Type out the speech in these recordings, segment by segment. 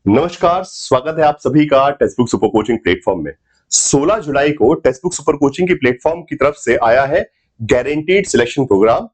नमस्कार, स्वागत है आप सभी का text book super coaching platform में। 16 जुलाई को टेक्स्ट बुक सुपर कोचिंग की प्लेटफॉर्म की तरफ से आया है गारंटीड सिलेक्शन प्रोग्राम,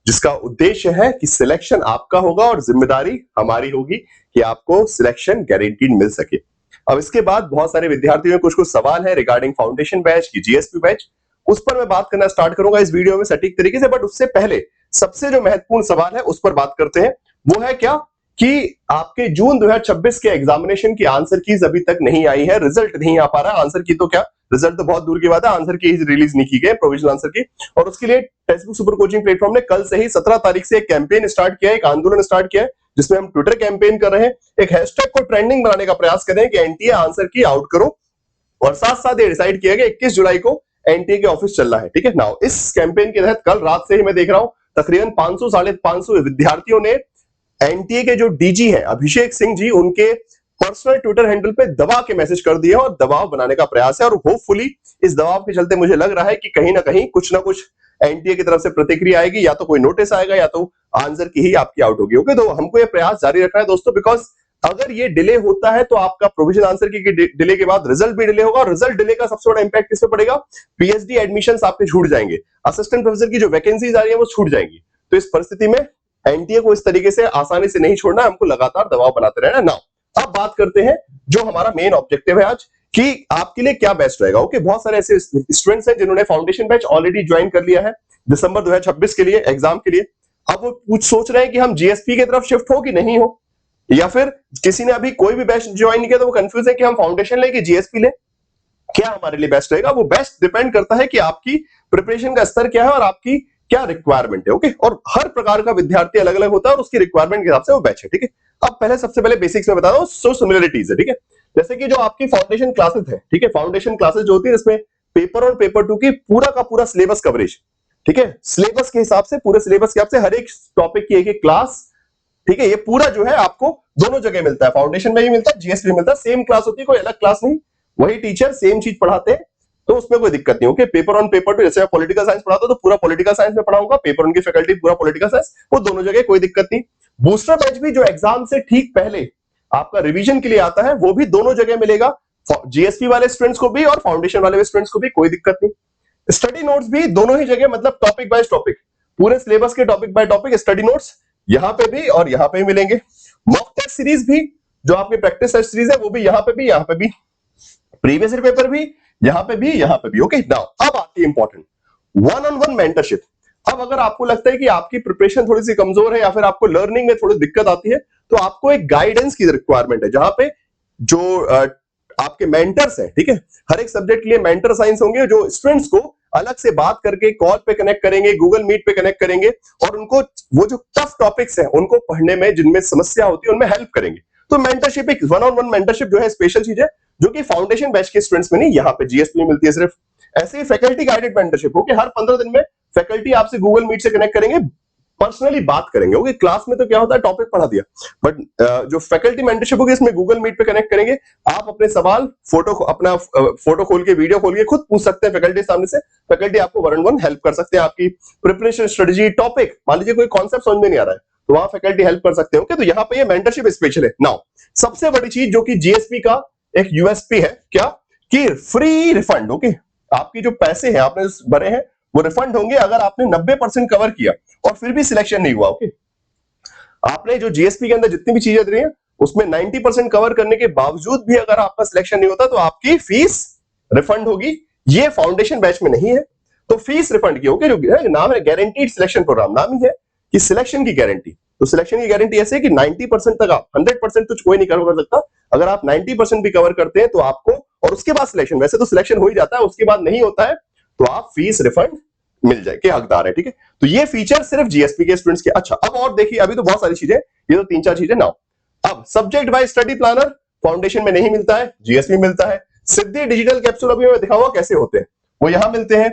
जिसका उद्देश्य है कि सिलेक्शन आपका होगा और जिम्मेदारी हमारी होगी कि आपको सिलेक्शन गारंटीड मिल सके। अब इसके बाद बहुत सारे विद्यार्थियों में कुछ सवाल है रिगार्डिंग फाउंडेशन बैच की जीएसपी बैच, उस पर मैं बात करना स्टार्ट करूंगा इस वीडियो में सटीक तरीके से। बट उससे पहले सबसे जो महत्वपूर्ण सवाल है उस पर बात करते हैं। वो है क्या कि आपके जून 2026 के एग्जामिनेशन की आंसर कीज अभी तक नहीं आई है, रिजल्ट नहीं आ पा रहा है। आंसर की तो क्या, रिजल्ट तो बहुत दूर की बात है, आंसर की रिलीज नहीं की गई, प्रोविजनल आंसर की। और उसके लिए text book super coaching platform ने कल से ही 17 तारीख से एक कैंपेन स्टार्ट किया है, एक आंदोलन स्टार्ट किया है, जिसमें हम ट्विटर कैंपेन कर रहे हैं, एक हैशटैग को ट्रेंडिंग बनाने का प्रयास कर रहे हैं कि एनटीए आंसर की आउट करो। और साथ साथ ये डिसाइड किया गया 21 जुलाई को एनटीए के ऑफिस चलना है। ठीक है नाउ, इस कैंपेन के तहत कल रात से ही मैं देख रहा हूं तकरीबन 500 साढ़े 500 विद्यार्थियों ने एनटीए के जो डीजी हैं अभिषेक सिंह जी, उनके पर्सनल ट्विटर हैंडल पे दबा के मैसेज कर दिया और दबाव बनाने का प्रयास है। और होपफुली इस दबाव के चलते मुझे लग रहा है कि कहीं ना कहीं कुछ ना कुछ एनटीए की तरफ से प्रतिक्रिया आएगी, या तो कोई नोटिस आएगा या तो आंसर की ही आपकी आउट होगी। ओके, तो हमको ये प्रयास जारी रखना है दोस्तों, बिकॉज अगर ये डिले होता है तो आपका प्रोविजन आंसर की डिले के बाद रिजल्ट भी डिले होगा, और रिजल्ट डिले का सबसे बड़ा इंपैक्ट किस पे पड़ेगा, पीएचडी एडमिशंस आपके छूट जाएंगे, असिस्टेंट प्रोफेसर की जो वैकेंसीज आ रही है वो छूट जाएंगी। तो इस परिस्थिति में एनटीए को इस तरीके से आसानी से नहीं छोड़ना, हमको लगातार दबाव बनाते रहना। नाउ अब बात करते हैं जो हमारा मेन ऑब्जेक्टिव है आज, कि आपके लिए क्या बेस्ट रहेगा। ओके, बहुत सारे ऐसे स्टूडेंट्स हैं जिन्होंने फाउंडेशन बैच ऑलरेडी ज्वाइन कर लिया है दिसंबर 2026 के लिए, एग्जाम के लिए। अब वो कुछ सोच रहे हैं कि हम जीएसपी की तरफ शिफ्ट हो कि नहीं हो, या फिर किसी ने अभी कोई भी बैच ज्वाइन नहीं किया तो वो कंफ्यूज है कि हम फाउंडेशन लें कि जीएसपी लें, क्या हमारे लिए बेस्ट रहेगा। वो बेस्ट डिपेंड करता है कि आपकी प्रिपरेशन का स्तर क्या है और आपकी क्या रिक्वायरमेंट है। ओके, और हर प्रकार का विद्यार्थी अलग अलग होता है और उसकी रिक्वायरमेंट के हिसाब से वो बैच है। ठीक है, अब पहले सबसे पहले बेसिक्स में बता दूं, सो सिमिलरिटीज है। ठीक है, जैसे कि जो आपकी फाउंडेशन क्लासेस है, ठीक है, फाउंडेशन क्लासेस जो होती है इसमें पेपर और पेपर 2 की पूरा का पूरा सिलेबस कवरेज, ठीक है, सिलेबस के हिसाब से, पूरे सिलेबस के हिसाब से हर एक टॉपिक की एक एक क्लास, ठीक है, ये पूरा जो है आपको दोनों जगह मिलता है, फाउंडेशन में भी मिलता है, जीएसपी में मिलता है, सेम क्लास होती है, कोई अलग क्लास नहीं, वही टीचर सेम चीज पढ़ाते हैं, तो उसमें कोई दिक्कत नहीं। ओके, पेपर ऑन पेपर 2, जैसे मैं पॉलिटिकल साइंस पढ़ाता हूं तो पूरा पॉलिटिकल साइंस में पढ़ाऊंगा, पेपर ऑन की फैकल्टी पूरा पॉलिटिकल साइंस, वो दोनों जगह कोई दिक्कत नहीं। बूस्टर बैच भी जो एग्जाम से ठीक पहले आपका रिवीजन के लिए आता है, वो भी दोनों जगह मिलेगा, जीएसपी वाले स्टूडेंट्स को भी और फाउंडेशन वाले स्टूडेंट्स को भी, कोई दिक्कत नहीं। स्टडी नोट्स भी दोनों ही जगह, मतलब टॉपिक बाय टॉपिक, पूरे सिलेबस के topic by topic study notes यहां पे भी और यहां पे भी मिलेंगे। मॉक टेस्ट सीरीज भी, जो आपकी प्रैक्टिस टेस्ट सीरीज है, वो भी यहां पे भी, यहां पे भी, प्रीवियस ईयर पेपर भी यहां पे भी, यहां पे भी। ओके, नाउ अब आती है important one on one mentorship. अब अगर आपको लगता है कि आपकी प्रिपरेशन थोड़ी सी कमजोर है या फिर आपको लर्निंग में थोड़ी दिक्कत आती है, तो आपको एक गाइडेंस की रिक्वायरमेंट है, जहां पे जो आपके मेंटर्स हैं, ठीक है, हर एक सब्जेक्ट के लिए मेंटर साइंस होंगे, जो स्टूडेंट्स को अलग से बात करके कॉल पे कनेक्ट करेंगे, गूगल मीट पे कनेक्ट करेंगे, और उनको वो जो टफ टॉपिक्स हैं उनको पढ़ने में जिनमें समस्या होती है उनमें हेल्प करेंगे। तो मेंटरशिप, एक वन ऑन वन मेंटरशिप जो है स्पेशल चीज है, जो कि फाउंडेशन बैच के स्टूडेंट्स में नहीं, यहाँ पे जीएसपी में मिलती है सिर्फ। ऐसे ही फैकल्टी गाइडेड मेंटरशिप हो कि हर 15 दिन में फैकल्टी आपसे गूगल मीट से कनेक्ट करेंगे, पर्सनली बात करेंगे। ओके, क्लास में तो क्या होता है, टॉपिक पढ़ा दिया, बट जो फैकल्टी मेंटरशिप होगी इसमें गूगल मीट पे कनेक्ट करेंगे, आप अपने सवाल अपना फोटो खोल के, वीडियो खोल के खुद पूछ सकते हैं फैकल्टी सामने से, फैकल्टी आपको वन ऑन वन हेल्प कर सकते हैं, आपकी प्रिपरेशन स्ट्रेटजी, टॉपिक, मान लीजिए कोई कॉन्सेप्ट समझ में नहीं आ रहा है तो वहां फैकल्टी हेल्प कर सकते हैं। ओके, तो यहाँ पे ये मेंटरशिप स्पेशल है। नाउ सबसे बड़ी चीज जो कि जीएसपी का एक यूएसपी है, क्या कि फ्री रिफंड। ओके, आपकी जो पैसे हैं आपने भरे हैं वो रिफंड होंगे अगर आपने 90% कवर किया और फिर भी सिलेक्शन नहीं हुआ। ओके, आपने जो जीएसपी के अंदर जितनी भी चीजें दी हैं उसमें 90% कवर करने के बावजूद भी अगर आपका सिलेक्शन नहीं होता तो आपकी फीस रिफंड होगी। ये फाउंडेशन बैच में नहीं है, तो फीस रिफंड की। ओके, जो नाम है गारंटीड सिलेक्शन प्रोग्राम, नाम ही है कि सिलेक्शन की गारंटी। तो सिलेक्शन की गारंटी ऐसे है कि 90% तक, आप 100% तो कोई नहीं कर सकता, अगर आप 90% भी कवर करते हैं तो आपको, और उसके बाद सिलेक्शन, वैसे तो सिलेक्शन हो ही जाता है, उसके बाद नहीं होता है तो आप फीस रिफंड मिल जाए के हकदार है। ठीक है, तो ये फीचर सिर्फ जीएसपी के स्टूडेंट्स के। अच्छा, अब और देखिए, अभी तो बहुत सारी चीजें, ये तो 3-4 चीजें। नाउ अब subject wise study planner foundation में नहीं मिलता है, जीएसपी में मिलता है। सिद्धि डिजिटल कैप्सूल अभी मैं दिखाऊंगा कैसे होते हैं, वो यहां मिलते हैं।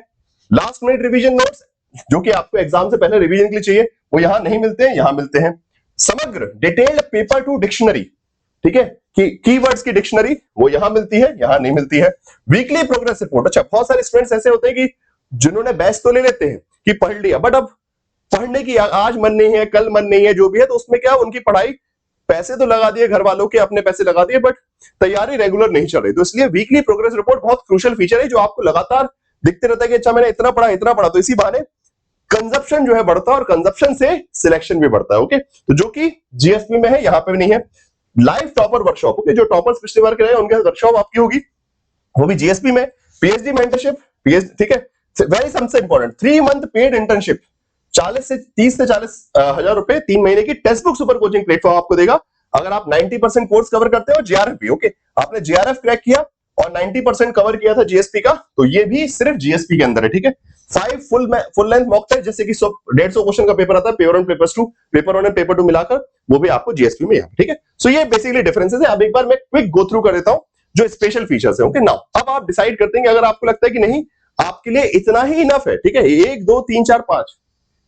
लास्ट मिनट रिवीजन नोट्स जो कि आपको एग्जाम से पहले रिवीजन के लिए चाहिए, वो यहां नहीं मिलते हैं, यहां मिलते हैं। समग्र डिटेल्ड पेपर टू डिक्शनरी, ठीक है, कि कीवर्ड्स की डिक्शनरी, वो यहां मिलती है, यहां नहीं मिलती है। वीकली प्रोग्रेस रिपोर्ट, अच्छा बहुत सारे स्टूडेंट्स ऐसे होते हैं कि जिन्होंने बैच तो ले लेते हैं कि पढ़ लिया, बट अब पढ़ने की आज मन नहीं है, कल मन नहीं है, जो भी है, तो उसमें क्या उनकी पढ़ाई पैसे तो लगा दिए घर वालों के, अपने पैसे लगा दिए, बट तैयारी रेगुलर नहीं चल रही। तो इसलिए वीकली प्रोग्रेस रिपोर्ट बहुत क्रूशियल फीचर है जो आपको लगातार दिखते रहता है कि अच्छा मैंने इतना पढ़ा, तो इसी बहाने कंजप्शन जो है बढ़ता है और कंजप्शन से सिलेक्शन भी बढ़ता है। ओके, तो जो कि जीएसपी में है, यहाँ पे भी नहीं है। लाइव टॉपर वर्कशॉप, ओके, जो टॉपर्स पिछली बार कराए उनके वर्कशॉप आपकी होगी, वो भी जीएसपी में। पीएचडी मेंटरशिप, पीएचडी, ठीक है, वेरी सबसे इंपॉर्टेंट 3 मंथ पेड इंटर्नशिप, 30 से 40 हजार रुपए 3 महीने की text book super coaching platform आपको देगा अगर आप 90% कोर्स कवर करते हो। जीआरएफ भी, ओके, आपने जीआरएफ क्रैक किया और 90% कवर किया था जीएसपी का, तो ये भी सिर्फ जीएसपी के अंदर है, ठीक है। 5 फुल लेंथ मॉक टेस्ट, जैसे कि 150 क्वेश्चन का पेपर आता है, paper 1 paper 2, paper 1 and paper 2 मिलाकर, वो भी आपको जीएसपी में है, ठीक है। सो ये बेसिकली डिफरेंसेस है। अब एक बार मैं क्विक गो थ्रू कर देता हूं जो स्पेशल फीचर्स है। ओके, नाउ अब आप डिसाइड करते हैं कि अगर आपको लगता है कि नहीं आपके लिए इतना ही इनफ है, ठीक है, 1 2 3 4 5,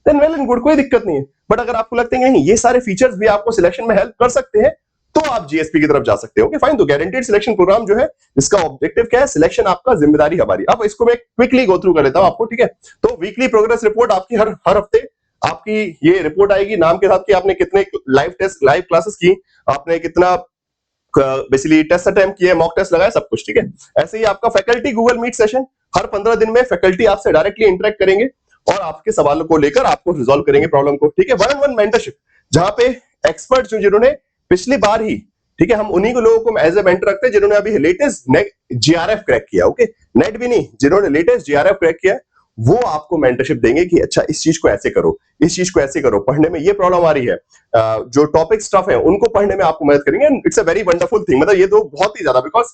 देन वेल एंड गुड, कोई दिक्कत नहीं है। बट अगर आपको लगता है कि नहीं ये सारे फीचर्स भी आपको सिलेक्शन में हेल्प कर सकते हैं, तो आप जीएसपी की तरफ जा सकते हो। ओके फाइन, तो गारंटीड सिलेक्शन प्रोग्राम जो है इसका ऑब्जेक्टिव क्या है, सिलेक्शन आपका, जिम्मेदारी हमारी। अब इसको मैं क्विकली गो थ्रू कर लेता हूं आपको, ठीक है। तो वीकली प्रोग्रेस रिपोर्ट आपकी हर हफ्ते आपकी ये रिपोर्ट आएगी नाम के साथ कि आपने कितने लाइव टेस्ट, लाइव क्लासेस की, आपने कितना बेसिकली टेस्ट अटेम्प्ट किए, मॉक टेस्ट लगाए, सब कुछ, ठीक है। ऐसे ही आपका फैकल्टी गूगल मीट सेशन, हर 15 दिन में फैकल्टी आपसे डायरेक्टली इंटरेक्ट करेंगे और आपके सवालों को लेकर आपको रिजॉल्व करेंगे प्रॉब्लम को, ठीक है। 1-on-1 मेंटरशिप, जहां पे एक्सपर्ट जिन्होंने पिछली बार ही, ठीक है, हम उन्हीं को लोगों को एज ए मेंटर रखते हैं जिन्होंने अभी लेटेस्ट जीआरएफ क्रैक किया, ओके, नेट भी नहीं, जिन्होंने लेटेस्ट जीआरएफ क्रैक किया, वो आपको मेंटरशिप देंगे कि अच्छा इस चीज को ऐसे करो, इस चीज को ऐसे करो, पढ़ने में ये प्रॉब्लम आ रही है, जो टॉपिक स्टफ है उनको पढ़ने में आपको मदद करेंगे। It's a very wonderful thing, मतलब ये तो बहुत ही ज्यादा, बिकॉज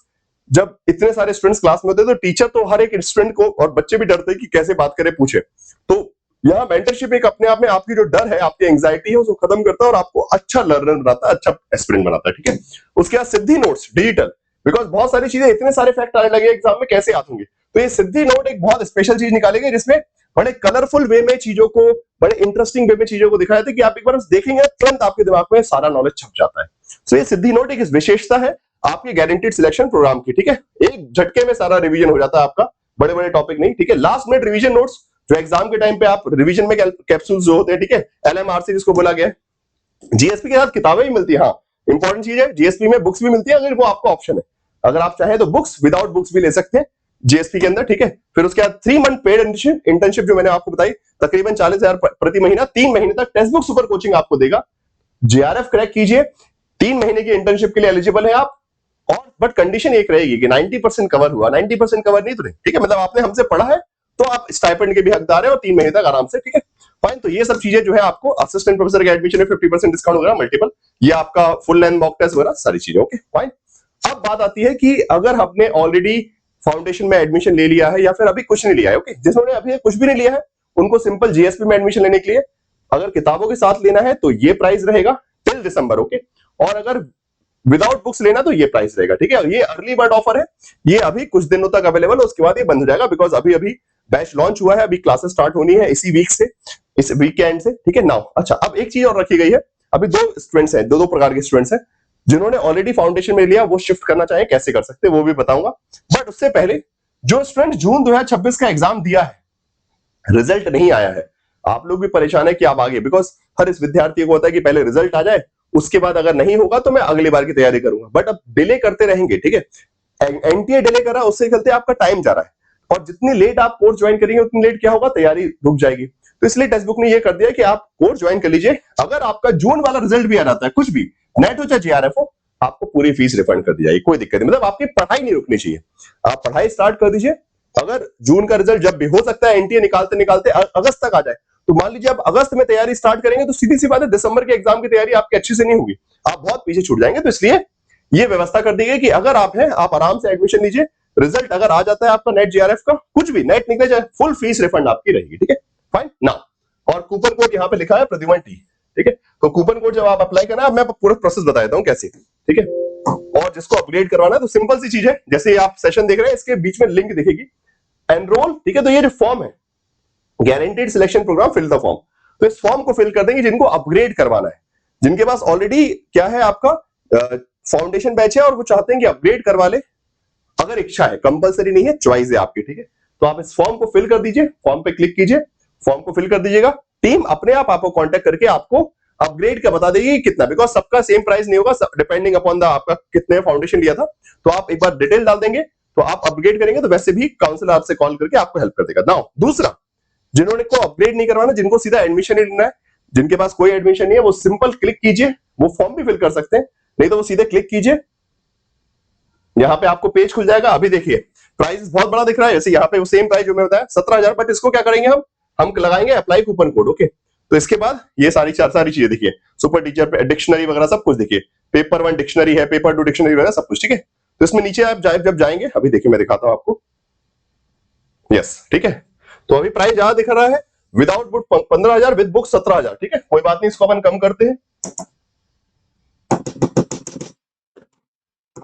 जब इतने सारे स्टूडेंट्स क्लास में होते हैं तो टीचर तो हर एक स्टूडेंट को, और बच्चे भी डरते हैं कि कैसे बात करे, पूछे। तो यहाँ मेंटरशिप एक अपने आप में आपकी जो डर है, आपकी एंग्जाइटी है, उसको खत्म करता है और आपको अच्छा लर्नर बनाता है, अच्छा एस्पिरेंट बनाता है, ठीक है। उसके बाद सिद्धि नोट्स डिजिटल, बिकॉज बहुत सारी चीजें, इतने सारे फैक्ट आने लगे एग्जाम में, कैसे आएंगे, तो ये सिद्धि नोट एक बहुत स्पेशल चीज निकालेंगे जिसमें बड़े कलरफुल वे में चीजों को, बड़े इंटरेस्टिंग वे में चीजों को दिखाया था कि आप एक बार देखेंगे तुरंत आपके दिमाग में सारा नॉलेज छप जाता है। सो ये सिद्धि नोट एक विशेषता है आपके गारंटीड सिलेक्शन प्रोग्राम की, ठीक है। एक झटके में सारा रिवीजन हो जाता है आपका, बड़े बड़े टॉपिक नहीं, ठीक है। लास्ट मिनट रिवीजन नोट्स, जो एग्जाम के टाइम पे आप रिवीजन में कैप्सूल्स जो होते हैं, ठीक है, एलएमआरसी जिसको बोला गया है। जीएसपी के साथ किताबें भी मिलती है, हाँ इंपॉर्टेंट चीज है, जीएसपी में बुक्स भी मिलती है, अगर वो आपका ऑप्शन है, अगर आप चाहें तो बुक्स विदाउट बुक्स भी ले सकते हैं जीएसपी के अंदर, ठीक है। फिर उसके बाद 3 मंथ पेड इंटर्नशिप जो मैंने आपको बताई, तकरीबन 40,000 प्रति महीना, 3 महीने तक टेक्स्ट बुक सुपर कोचिंग आपको देगा। जीआरएफ क्रैक कीजिए, 3 महीने की इंटर्नशिप के लिए एलिजिबल है आप, और बट कंडीशन एक रहेगी कि 90% कवर हुआ, 90% कवर नहीं तो नहीं, ठीक है, मतलब आपने हमसे पढ़ा है तो आप स्टाइपेंड के भी हकदार है और 3 महीने तक आराम से, ठीक है फाइन। तो ये सब चीजें जो है आपको असिस्टेंट प्रोफेसर के एडमिशन में 50% डिस्काउंट वगैरह, मल्टीपल, ये आपका फुल लेंथ मॉक टेस्ट वगैरह सारी चीजें, ओके फाइन। अब बात आती है कि अगर हमने ऑलरेडी फाउंडेशन में एडमिशन ले लिया है या फिर अभी कुछ नहीं लिया है, ओके, जिन्होंने अभी कुछ भी नहीं लिया है उनको सिंपल जीएसपी में एडमिशन लेने के लिए अगर किताबों के साथ लेना है तो ये प्राइस रहेगा टिल दिसंबर, ओके, और अगर विदाउट बुक्स लेना तो ये प्राइस रहेगा, ठीक है। ये अर्ली बर्ड ऑफर है, ये अभी कुछ दिनों तक अवेलेबल है, उसके बाद ये बंद हो जाएगा, बिकॉज अभी अभी बैच लॉन्च हुआ है, अभी क्लासेस स्टार्ट होनी है इसी वीक से, इस वीकेंड से, ठीक है। नाउ अच्छा, अब एक चीज और रखी गई है, अभी 2 स्टूडेंट्स हैं, 2 प्रकार के स्टूडेंट्स हैं जिन्होंने ऑलरेडी फाउंडेशन में लिया, वो शिफ्ट करना चाहे कैसे कर सकते हैं वो भी बताऊंगा। बट उससे पहले जो स्टूडेंट जून 2026 का एग्जाम दिया है, रिजल्ट नहीं आया है, आप लोग भी परेशान है कि आप आगे, बिकॉज हर इस विद्यार्थी को होता है कि पहले रिजल्ट आ जाए, उसके बाद अगर नहीं होगा तो मैं अगली बार की तैयारी करूंगा, बट अब डिले करते रहेंगे, ठीक है। एनटीए डिले कर रहा है, उससे चलते आपका टाइम जा रहा है, और जितनी लेट आप कोर्स ज्वाइन करेंगे उतनी लेट क्या होगा, तैयारी रुक जाएगी। तो इसलिए टेक्स्ट बुक ने ये कर दिया कि आप कोर्स ज्वाइन कर लीजिए, अगर आपका जून वाला रिजल्ट भी आ जाता है, कुछ भी नेट हो चाहे जीआरएफ हो, आपको पूरी फीस रिफंड कर दी जाएगी, कोई दिक्कत नहीं, मतलब आपकी पढ़ाई नहीं रुकनी चाहिए, आप पढ़ाई स्टार्ट कर दीजिए। अगर जून का रिजल्ट जब भी हो सकता है एनटीए निकालते निकालते अगस्त तक आ जाए, तो मान लीजिए आप अगस्त में तैयारी स्टार्ट करेंगे तो सीधी सी बात है दिसंबर के एग्जाम की तैयारी आपकी अच्छी से नहीं होगी, आप बहुत पीछे छूट जाएंगे। तो इसलिए ये व्यवस्था कर दी गई कि अगर आप हैं, आप आराम से एडमिशन लीजिए, रिजल्ट अगर आ जाता है आपका नेट जीआरएफ का, कुछ भी नेट निकले जाए, फुल फीस रिफंड आपकी रहेगी, ठीक है फाइन ना। और कूपन कोड यहाँ पे लिखा है प्रद्युमन टी, ठीक है। तो कूपन कोड जब आप अप्लाई करना, मैं पूरा प्रोसेस बता देता हूँ कैसे, ठीक है। और जिसको अपग्रेड करवाना है तो सिंपल सी चीज है, जैसे आप सेशन देख रहे हैं इसके बीच में लिंक दिखेगी, एनरोल, ठीक है। तो ये जो फॉर्म है guaranteed selection program fill the form, तो इस फॉर्म को फिल कर देंगे जिनको अपग्रेड करवाना है, जिनके पास ऑलरेडी क्या है आपका फाउंडेशन बैच है और वो चाहते हैं कि अपग्रेड करवा ले, अगर इच्छा है, कंपलसरी नहीं है, चॉइस है आपकी, ठीक है। तो आप इस फॉर्म को फिल कर दीजिए, फॉर्म पे क्लिक कीजिए, फॉर्म को फिल कर दीजिएगा, टीम अपने आप आपको कांटेक्ट करके आपको अपग्रेड का बता देगी कितना, बिकॉज सबका सेम प्राइस नहीं होगा, डिपेंडिंग अपॉन द आपका कितने फाउंडेशन लिया था। तो आप एक बार डिटेल डाल देंगे तो आप अपग्रेड करेंगे तो वैसे भी काउंसलर आपसे कॉल करके आपको हेल्प कर देगा। नाउ दूसरा, जिन्होंने को अपग्रेड नहीं करवाना, जिनको सीधा एडमिशन ही लेना है, जिनके पास कोई एडमिशन नहीं है, वो सिंपल क्लिक कीजिए, वो फॉर्म भी फिल कर सकते हैं, नहीं तो वो सीधे क्लिक कीजिए, यहां पे आपको पेज खुल जाएगा। अभी देखिए प्राइस बहुत बड़ा दिख रहा है, जैसे यहाँ पे वो सेम प्राइस जो मैं बताया 17,000, बट इसको क्या करेंगे हम लगाएंगे अप्लाई कूपन कोड। ओके, तो इसके बाद ये सारी चीजें देखिए, सुपर टीचर डिक्शनरी वगैरह सब कुछ देखिए, पेपर 1 डिक्शनरी है, पेपर 2 डिक्शनरी वगैरह सब कुछ, ठीक है। तो इसमें नीचे आप जब जाएंगे, अभी देखिए मैं दिखाता हूं आपको, यस ठीक है। तो अभी प्राइस ज्यादा दिख रहा है, विदाउट बुक 15,000, विद बुक 17,000, ठीक है, कोई बात नहीं, इसको अपन कम करते हैं,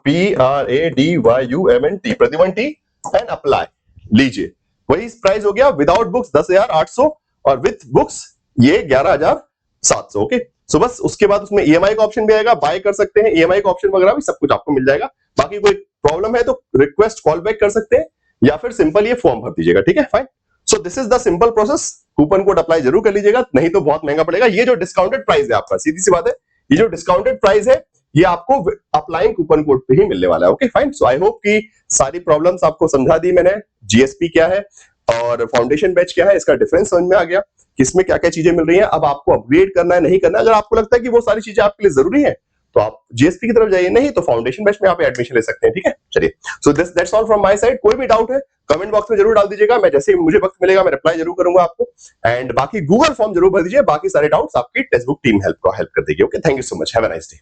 PRADYUMNT प्रतिवंटी एंड अप्लाई, लीजिए वही प्राइस हो गया, विदाउट बुक्स 10,800 और विथ बुक्स ये 11,700। ओके, सो बस उसके बाद उसमें EMI का ऑप्शन भी आएगा, बाय कर सकते हैं, EMI का ऑप्शन वगैरह भी सब कुछ आपको मिल जाएगा। बाकी कोई प्रॉब्लम है तो रिक्वेस्ट कॉल बैक कर सकते हैं या फिर सिंपल ये फॉर्म भर दीजिएगा, ठीक है, fine. So this is the simple process, coupon code apply जरूर कर लीजिएगा, नहीं तो बहुत महंगा पड़ेगा। ये जो डिस्काउंटेड प्राइस है आपका, सीधी सी बात है, ये जो डिस्काउंटेड प्राइस है ये आपको अप्लाइंग कूपन कोड पे ही मिलने वाला है। Okay fine, so I hope कि सारी प्रॉब्लम्स आपको समझा दी मैंने, GSP क्या है और फाउंडेशन बैच क्या है, इसका डिफरेंस समझ में आ गया, किसमें क्या क्या चीजें मिल रही हैं। अब आपको अपग्रेड करना है नहीं करना है, अगर आपको लगता है कि वो सारी चीजें आपके लिए जरूरी है तो आप GSP की तरफ जाइए, नहीं तो फाउंडेशन बैच में आप एडमिशन ले सकते हैं, ठीक है। चलिए, so that's all from my side. कोई भी डाउट है कमेंट बॉक्स में जरूर डाल दीजिएगा, मैं जैसे ही मुझे वक्त मिलेगा मैं रिप्लाई जरूर करूंगा आपको, एंड बाकी गूगल फॉर्म जरूर भर दीजिए, बाकी सारे डाउट्स आपकी टेक्स्ट बुक टीम हेल्प कर देगी। Okay, thank you so much, have a nice day.